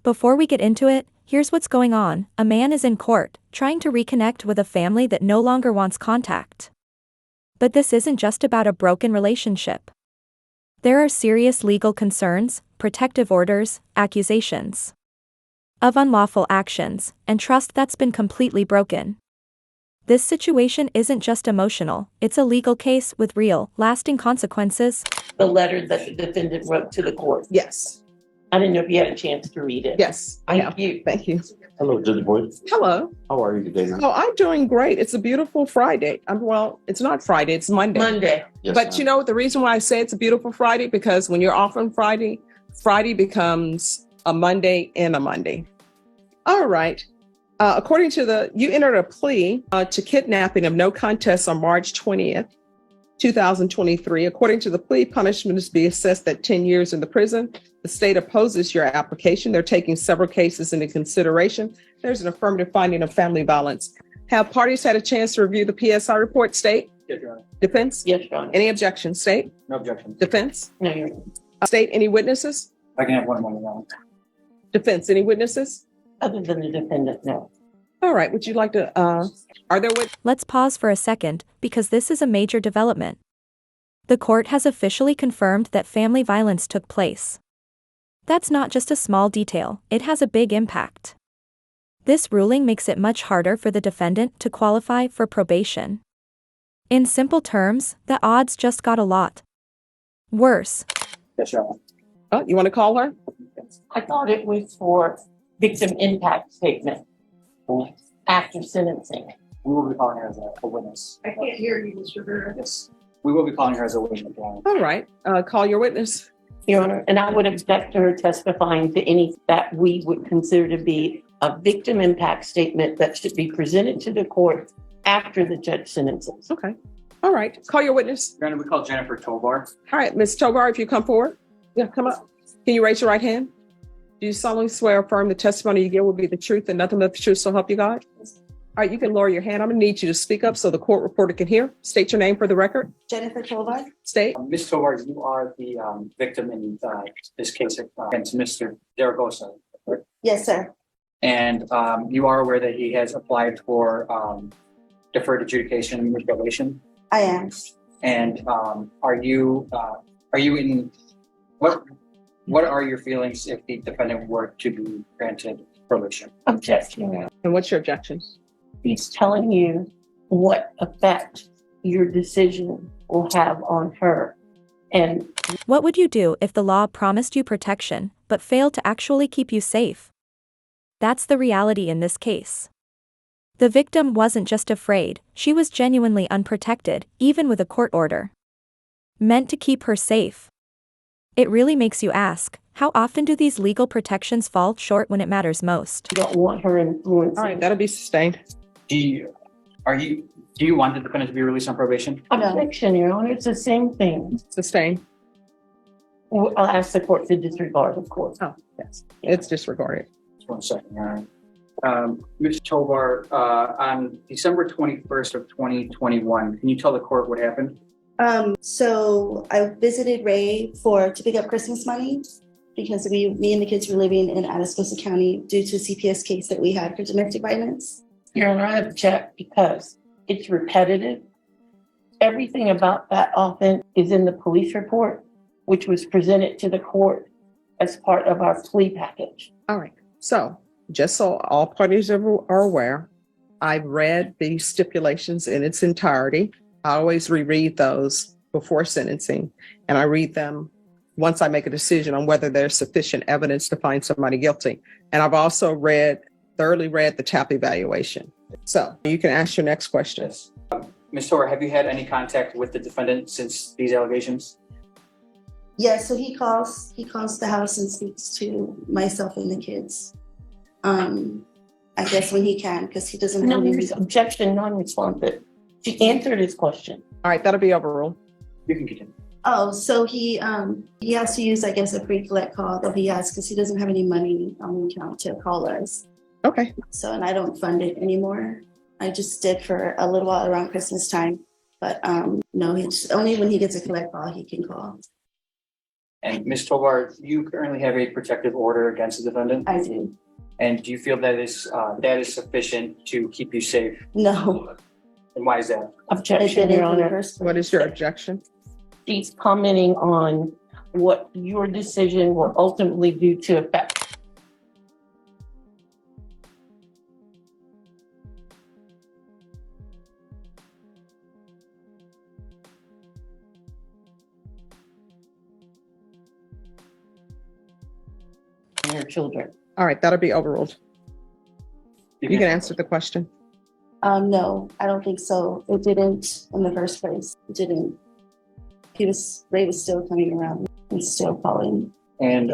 Before we get into it, here's what's going on. A man is in court, trying to reconnect with a family that no longer wants contact. But this isn't just about a broken relationship. There are serious legal concerns, protective orders, accusations of unlawful actions, and trust that's been completely broken. This situation isn't just emotional, it's a legal case with real, lasting consequences. The letter that the defendant wrote to the court. Yes. I didn't know if you had a chance to read it. Yes, I have. Thank you. Thank you. Hello, Judge Boyd. Hello. How are you today, ma'am? Oh, I'm doing great. It's a beautiful Friday. Well, it's not Friday, it's Monday. Monday. Yes, But ma'am. you know, the reason why I say it's a beautiful Friday, because when you're off on Friday, Friday becomes a Monday and a Monday. All right. According to you entered a plea to kidnapping of no contest on March 20th, 2023. According to the plea, punishment is to be assessed at 10 years in the prison. The state opposes your application. They're taking several cases into consideration. There's an affirmative finding of family violence. Have parties had a chance to review the PSI report? State? Yes, Your Honor. Defense? Yes, Your Honor. Any objections? State? No objection. Defense? No, Your Honor. State? Any witnesses? I can have one more, Your Honor. Defense? Any witnesses? Other than the defendant, no. All right. Would you like to, are there witnesses? Let's pause for a second, because this is a major development. The court has officially confirmed that family violence took place. That's not just a small detail, it has a big impact. This ruling makes it much harder for the defendant to qualify for probation. In simple terms, the odds just got a lot worse. Yes, Your Honor. Oh, you want to call her? I thought it was for victim impact statement after sentencing. We will be calling her as a witness. I can't hear you, Mr. Vera. Yes. We will be calling her as a witness, Your Honor. All right. Call your witness. Your Honor, and I would object to her testifying to any that we would consider to be a victim impact statement that should be presented to the court after the judge sentences. Okay. All right. Call your witness. Your Honor, we call Jennifer Tovar. All right. Ms. Tovar, if you come forward. Yeah, come up. Can you raise your right hand? Do you solemnly swear or affirm the testimony you give will be the truth and nothing but the truth, so help you God? All right, you can lower your hand. I'm going to need you to speak up so the court reporter can hear. State your name for the record. Jennifer Tovar. State. Ms. Tovar, you are the victim in this case against Mr. Daragosa, correct? Yes, sir. And you are aware that he has applied for deferred adjudication with probation. I am. And are you in what are your feelings if the defendant were to be granted probation? Objection, Your Honor. And what's your objection? He's telling you what effect your decision will have on her. And What would you do if the law promised you protection, but failed to actually keep you safe? That's the reality in this case. The victim wasn't just afraid, she was genuinely unprotected, even with a court order meant to keep her safe. It really makes you ask, how often do these legal protections fall short when it matters most? you don't want her influencing. All right, that'll be sustained. Do you want the defendant to be released on probation? Objection, Your Honor. It's the same thing. Sustained. I'll ask the court to disregard, of course. Oh, yes. It's disregarded. Just 1 second, Your Honor. Ms. Tovar, on December 21st of 2021, can you tell the court what happened? So I visited Ray to pick up Christmas money because me and the kids were living in Atascosa County due to a CPS case that we had for domestic violence. Your Honor, I object because it's repetitive. Everything about that offense is in the police report, which was presented to the court as part of our plea package. All right. So just so all parties are aware, I've read the stipulations in its entirety. I always reread those before sentencing, and I read them once I make a decision on whether there's sufficient evidence to find somebody guilty. And I've also thoroughly read the TAP evaluation. So you can ask your next question. Yes. Ms. Tovar, have you had any contact with the defendant since these allegations? Yeah, so he calls the house and speaks to myself and the kids. I guess when he can, because he doesn't No, have any there's objection, non-responsive. She answered his question. All right, that'll be overruled. You can continue. Oh, so he has to use, I guess, a pre-collect call that he has because he doesn't have any money on the account to call us. Okay. So, and I don't fund it anymore. I just did for a little while around Christmas time, but no, only when he gets a collect call, he can call. And Ms. Tovar, you currently have a protective order against the defendant? I do. And do you feel that is sufficient to keep you safe? No. And why is that? It Objection, didn't Your in the Honor. first What place. is your objection? She's commenting on what your decision will ultimately do to affect. Your children. All right, that'll be overruled. You can answer the question. No, I don't think so. It didn't in the first place. It didn't. Ray was still coming around and still calling. And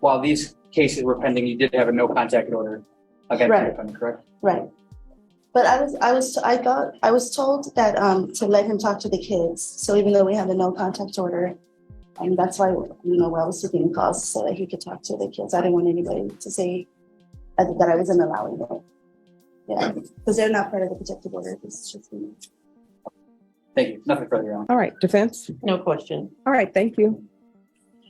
while these cases were pending, you did have a no contact order against Right. the defendant, correct? Right. But I was told that to let him talk to the kids. So even though we had a no contact order, that's why why I was taking calls so that he could talk to the kids. I didn't want anybody to say that I wasn't allowing it. Yeah, because they're not part of the protective order. It's just Thank you. Nothing further, Your Honor. All right, defense. No question. All right, thank you.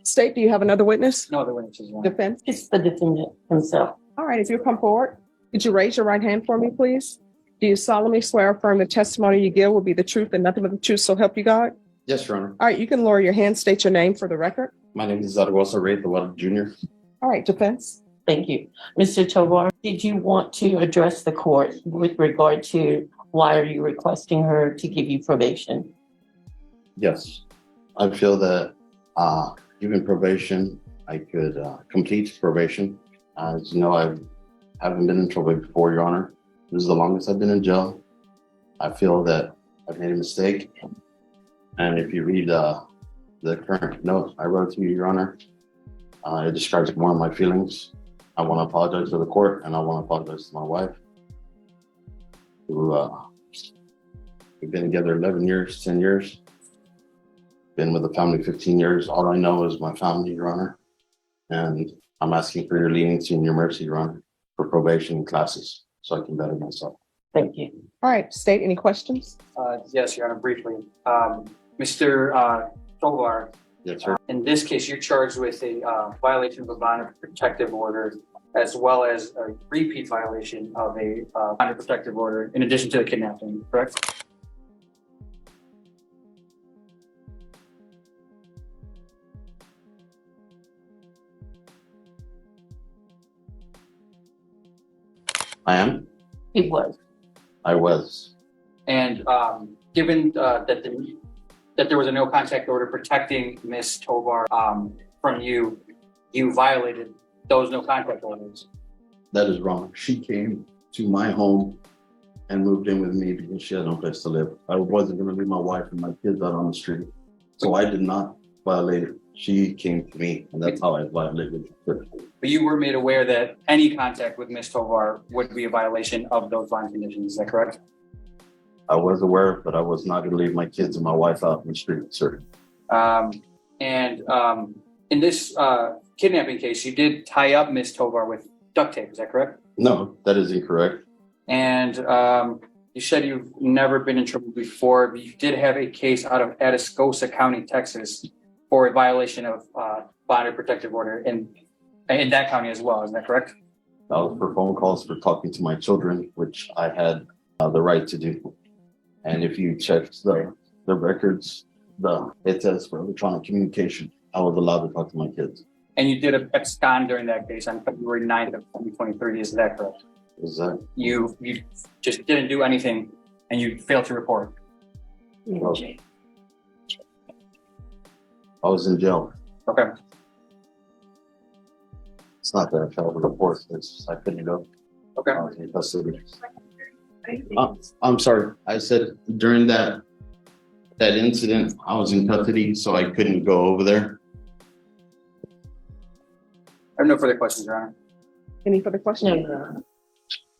State, do you have another witness? No other witnesses, Your Honor. Defense. It's the defendant himself. All right, if you come forward, could you raise your right hand for me, please? Do you solemnly swear or affirm the testimony you give will be the truth and nothing but the truth, so help you God? Yes, Your Honor. All right, you can lower your hand, state your name for the record. My name is Zaragoza Ray Tawada Jr. All right, defense. Thank you. Mr. Tovar, did you want to address the court with regard to why are you requesting her to give you probation? Yes. I feel that given probation, I could complete probation. As you know, I haven't been in trouble before, Your Honor. This is the longest I've been in jail. I feel that I've made a mistake. And if you read the current note I wrote to you, Your Honor, it describes more of my feelings. I want to apologize to the court, and I want to apologize to my wife, who we've been together 11 years, 10 years. Been with the family 15 years. All I know is my family, Your Honor. And I'm asking for your leniency and your mercy, Your Honor, for probation and classes so I can better myself. Thank you. All right, state, any questions? Yes, Your Honor, briefly. Mr. Tovar, Yes, sir. in this case, you're charged with a violation of a bond of protective order, as well as a repeat violation of a bond of protective order, in addition to the kidnapping, correct? I am. It was. I was. And given that there was a no contact order protecting Ms. Tovar from you, you violated those no contact orders. That is wrong. She came to my home and moved in with me because she had no place to live. I wasn't going to leave my wife and my kids out on the street. So I did not violate it. She came to me, and that's how I violated her. But you were made aware that any contact with Ms. Tovar would be a violation of those bond conditions, is that correct? I was aware, but I was not going to leave my kids and my wife out on the street, sir. In this kidnapping case, you did tie up Ms. Tovar with duct tape, is that correct? No, that is incorrect. And you said you've never been in trouble before, but you did have a case out of Atascosa County, Texas, for a violation of bond or protective order in that county as well, is that correct? That was for phone calls for talking to my children, which I had the right to do. And if you check the records, it says for electronic communication, I was allowed to talk to my kids. And you did abscond during that case on February 9th of 2023, is that correct? Is that? You just didn't do anything and you failed to report. Okay. I was in jail. Okay. It's not that I failed to report. It's I couldn't go. Okay. I was in custody. I'm sorry. I said during that incident, I was in custody, so I couldn't go over there. I have no further questions, Your Honor. Any further No, questions? Your Honor.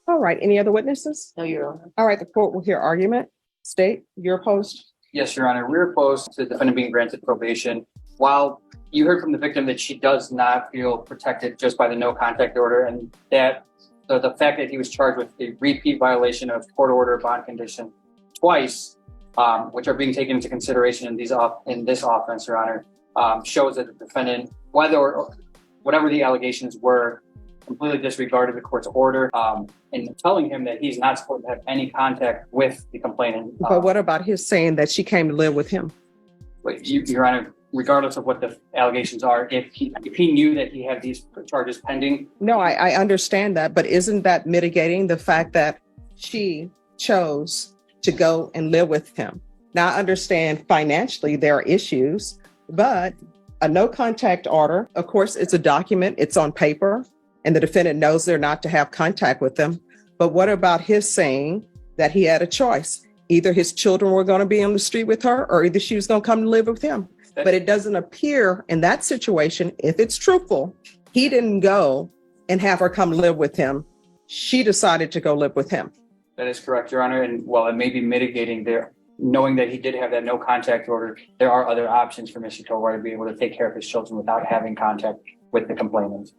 All right, any other witnesses? No, Your Honor. All right, the court will hear argument. State, you're opposed. Yes, Your Honor. We're opposed to the defendant being granted probation. While you heard from the victim that she does not feel protected just by the no contact order, and that the fact that he was charged with a repeat violation of court order bond condition twice, which are being taken into consideration in this offense, Your Honor. shows that the defendant, whatever the allegations were, completely disregarded the court's order, and telling him that he's not supposed to have any contact with the complainant. But what about his saying that she came to live with him? Your Honor, regardless of what the allegations are, if he knew that he had these charges pending. No, I understand that, but isn't that mitigating the fact that she chose to go and live with him? Now, I understand financially there are issues, but a no contact order, of course, it's a document, it's on paper, and the defendant knows they're not to have contact with them. But what about his saying that he had a choice? Either his children were going to be on the street with her, or either she was going to come and live with him. But it doesn't appear in that situation, if it's truthful, he didn't go and have her come live with him. She decided to go live with him. That is correct, Your Honor. And while it may be mitigating there, knowing that he did have that no contact order, there are other options for Mr. Tovar to be able to take care of his children without having contact with the complainant.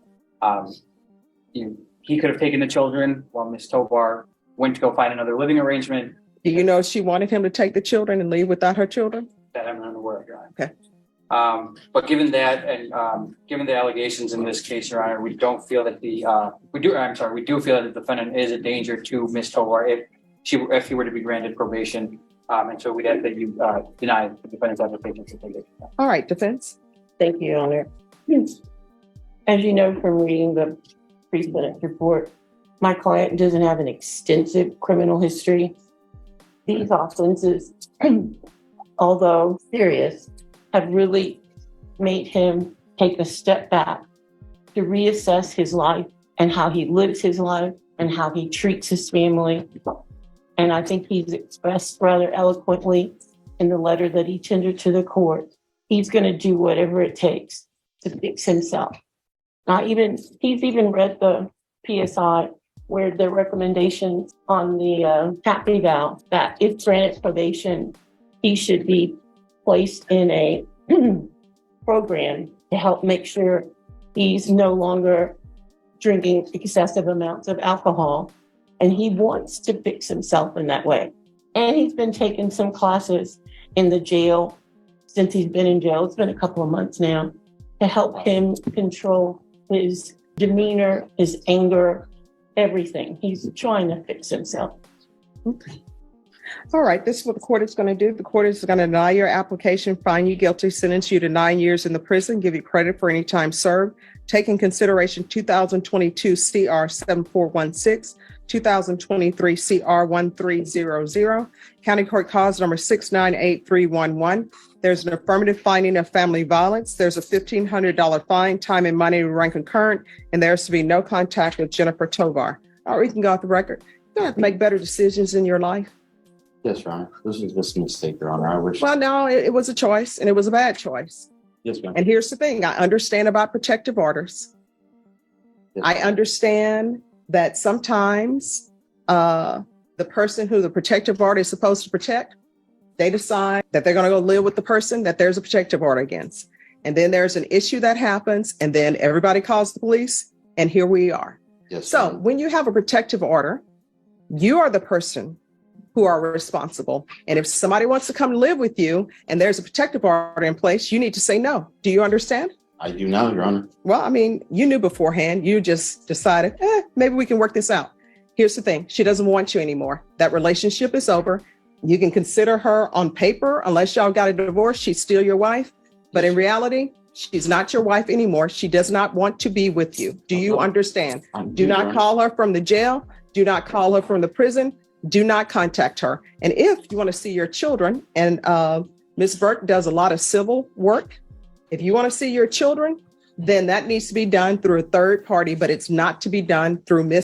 He could have taken the children while Ms. Tovar went to go find another living arrangement. Do you know she wanted him to take the children and leave without her children? That I'm not aware of, Your Honor. Okay. But given that, and given the allegations in this case, Your Honor, we don't feel that we do feel that the defendant is a danger to Ms. Tovar if he were to be granted probation. And so we'd ask that you deny the defendant's application to take it. All right, defense. Thank you, Your Honor. As you know from reading the pre-sentence report, my client doesn't have an extensive criminal history. These offenses, although serious, have really made him take a step back to reassess his life and how he lives his life and how he treats his family. And I think he's expressed rather eloquently in the letter that he tendered to the court. He's going to do whatever it takes to fix himself. He's even read the PSI where the recommendations on the tap eval that if granted probation, he should be placed in a program to help make sure he's no longer drinking excessive amounts of alcohol. And he wants to fix himself in that way. And he's been taking some classes in the jail since he's been in jail. It's been a couple of months now to help him control his demeanor, his anger, everything. He's trying to fix himself. Okay. All right, this is what the court is going to do. The court is going to deny your application, find you guilty, sentence you to 9 years in the prison, give you credit for any time served. Take in consideration 2022 CR 7416, 2023 CR 1300, County Court Cause number 698311. There's an affirmative finding of family violence. There's a $1,500 fine, time and money to run concurrent, and there's to be no contact with Jennifer Tovar. All right, we can go off the record. You have to make better decisions in your life. Yes, Your Honor. This was just a mistake, Your Honor. I wish. Well, no, it was a choice, and it was a bad choice. Yes, ma'am. And here's the thing. I understand about protective orders. Yes, I understand that sometimes the person who the protective order is supposed to protect, they decide that they're going to go live with the person that there's a protective order against. And then there's an issue that happens, and then everybody calls the police, and here we are. Yes, So ma'am. when you have a protective order, you are the person who are responsible. And if somebody wants to come live with you and there's a protective order in place, you need to say no. Do you understand? I do now, Your Honor. Well, I mean, you knew beforehand. You just decided, maybe we can work this out. Here's the thing. She doesn't want you anymore. That relationship is over. You can consider her on paper, unless y'all got a divorce, she's still your wife. But in reality, she's not your wife anymore. She does not want to be with you. Do you understand? Do not call her from the jail. Do not call her from the prison. Do not contact her. And if you want to see your children, and Ms. Burke does a lot of civil work, if you want to see your children, then that needs to be done through a third party, but it's not to be done through Ms.